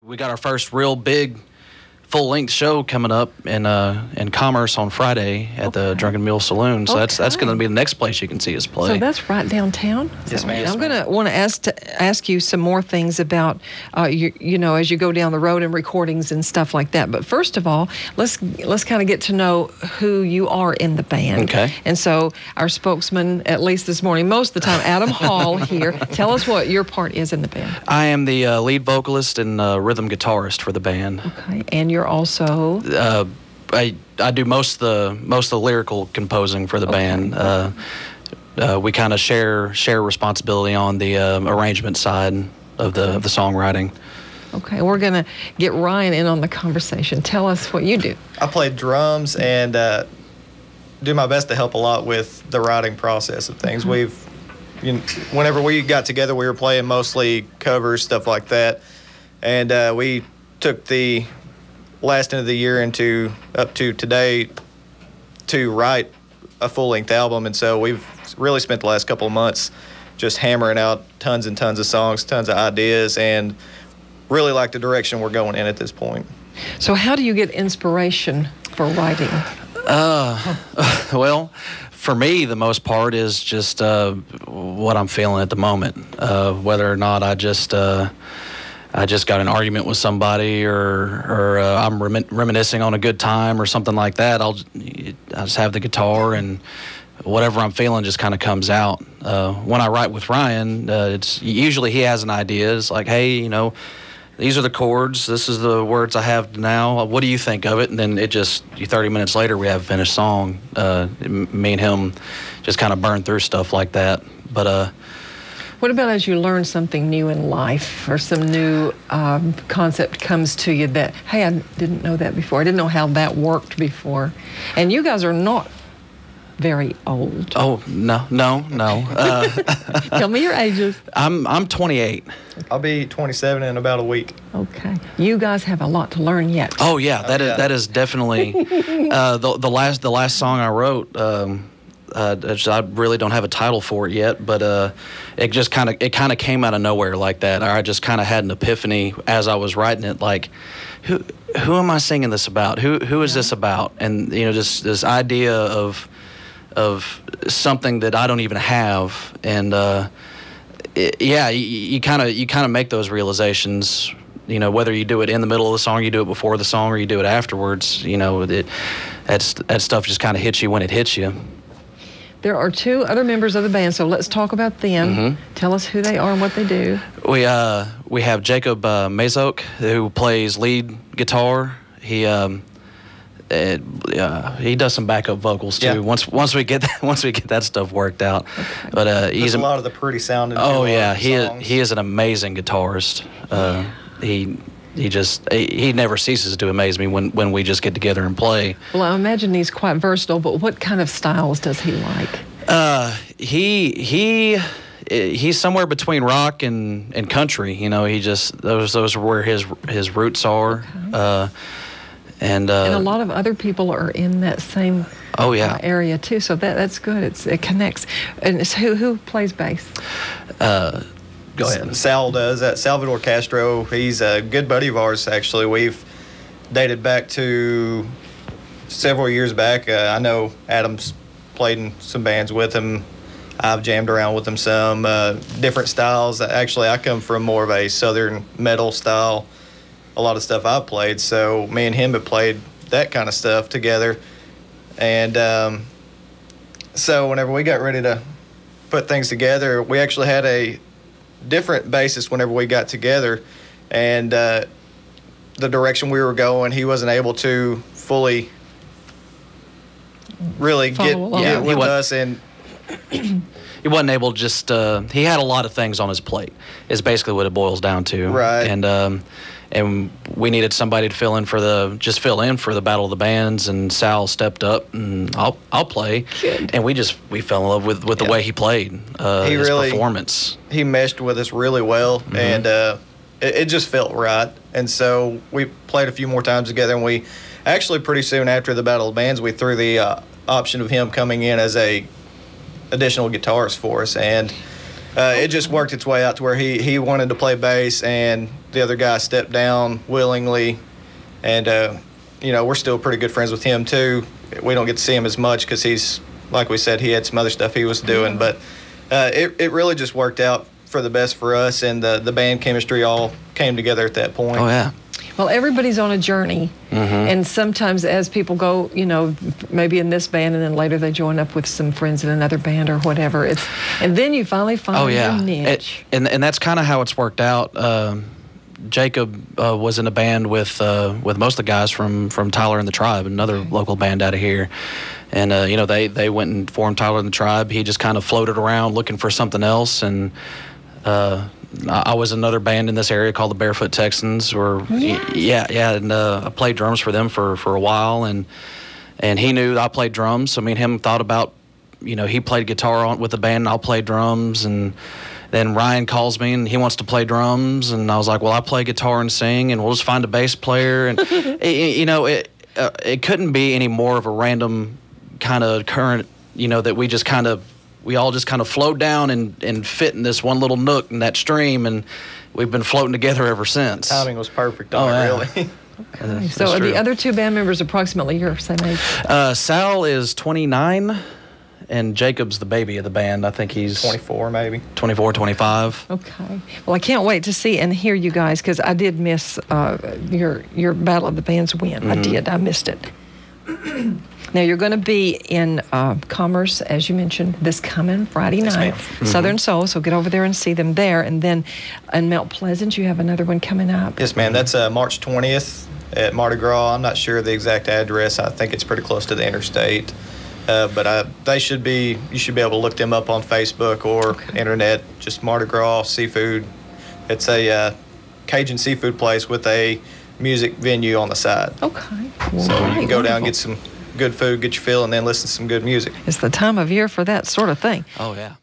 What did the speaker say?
We got our first real big full-length show coming up in Commerce on Friday at the Drunken Mule Saloon. So that's going to be the next place you can see us play. So that's right downtown? Yes, ma'am. I'm going to want to ask you some more things about, you know, as you go down the road and recordings and stuff like that. But first of all, let's kind of get to know who you are in the band. Okay. And so our spokesman, at least this morning, most of the time, Adam Hall here. Tell us what your part is in the band. I am the lead vocalist and rhythm guitarist for the band. Okay. And you're also I do most of the lyrical composing for the band. We kind of share responsibility on the arrangement side of the songwriting. Okay, we're gonna get Ryan in on the conversation. Tell us what you do. I play drums and do my best to help a lot with the writing process of things. Whenever we got together, we were playing mostly covers, stuff like that, and we took the last end of the year into up to today to write a full-length album, and so we've really spent the last couple of months just hammering out tons and tons of songs, tons of ideas, and really like the direction we're going in at this point. So how do you get inspiration for writing? Well, for me, the most part is just what I'm feeling at the moment, whether or not I just got an argument with somebody, or I'm reminiscing on a good time or something like that. I just have the guitar, and whatever I'm feeling just kind of comes out. When I write with Ryan, it's usually he has an idea. It's like, hey, you know, these are the chords. This is the words I have now. What do you think of it? And then 30 minutes later, we have a finished song. Me and him just kind of burn through stuff like that. But what about as you learn something new in life, or some new concept comes to you that, hey, I didn't know that before. I didn't know how that worked before. And you guys are not very old. Oh, no. Tell me your ages. I'm 28. I'll be 27 in about a week. Okay. You guys have a lot to learn yet. Oh, yeah. That is definitely the last song I wrote. I really don't have a title for it yet, but it kind of came out of nowhere like that. I just kind of had an epiphany as I was writing it, like, who am I singing this about? Who is this about? And you know, just this idea of something that I don't even have, and you kind of make those realizations. You know, whether you do it in the middle of the song, you do it before the song, or you do it afterwards. You know, that stuff just kind of hits you when it hits you. There are two other members of the band, so let's talk about them. Mm-hmm. Tell us who they are and what they do. We have Jacob Mazok, who plays lead guitar. He does some backup vocals too. Yeah. Once we get that stuff worked out. Okay. But he's a lot of the pretty sounding. Oh yeah, songs. he is an amazing guitarist. He never ceases to amaze me when we just get together and play. Well, I imagine he's quite versatile, but what kind of styles does he like? He's somewhere between rock and country. You know, those are where his roots are. Okay. And a lot of other people are in that same area too. So that's good. It connects. And who plays bass? Go ahead. Sal does. Salvador Castro, he's a good buddy of ours, actually. We've dated back to several years back. I know Adam's played in some bands with him. I've jammed around with him some. Different styles. Actually, I come from more of a southern metal style. A lot of stuff I've played. So me and him have played that kind of stuff together. And so whenever we got ready to put things together, we actually had a different basis whenever we got together, and the direction we were going, he wasn't able to fully really get with us, and he wasn't able to just he had a lot of things on his plate is basically what it boils down to, right? And we needed somebody to fill in for the Battle of the Bands, and Sal stepped up, and I'll play. Good. And we fell in love with the way he played, his performance. He meshed with us really well, mm-hmm. and it just felt right. And so we played a few more times together, and we actually pretty soon after the Battle of the Bands, we threw the option of him coming in as a additional guitarist for us, and it just worked its way out to where he wanted to play bass, and the other guy stepped down willingly, and we're still pretty good friends with him too. We don't get to see him as much because he's, like we said, he had some other stuff he was doing, but it really just worked out for the best for us, and the band chemistry all came together at that point. Oh yeah. Well, everybody's on a journey, and sometimes as people go, maybe in this band, and then later they join up with some friends in another band or whatever. And then you finally find your niche. And that's kind of how it's worked out. Jacob was in a band with most of the guys from Tyler and the Tribe, another local band out of here. And they went and formed Tyler and the Tribe. He just kind of floated around looking for something else, and I was in another band in this area called the Barefoot Texans, and I played drums for them for a while, and he knew I played drums, so me and him thought about, he played guitar with the band, and I'll play drums, and then Ryan calls me and he wants to play drums, and I was like, well, I play guitar and sing, and we'll just find a bass player, and it couldn't be any more of a random kind of current, that we all just kind of flowed down and fit in this one little nook in that stream, and we've been floating together ever since. Timing was perfect on it, really. Okay. So are the other two band members approximately your same age? Sal is 29, and Jacob's the baby of the band. I think he's 24, maybe. 24, 25. Okay. Well, I can't wait to see and hear you guys, because I did miss your Battle of the Bands win. I missed it. Now, you're going to be in Commerce, as you mentioned, this coming Friday night, Southern Soul, so get over there and see them there. And then in Mount Pleasant, you have another one coming up. Yes, ma'am. That's March 20th at Mardi Gras. I'm not sure the exact address. I think it's pretty close to the interstate. But you should be able to look them up on Facebook or internet, just Mardi Gras Seafood. It's a Cajun seafood place with a music venue on the side. Okay. So you can go down and get some good food, get your fill, and then listen to some good music. It's the time of year for that sort of thing. Oh, yeah.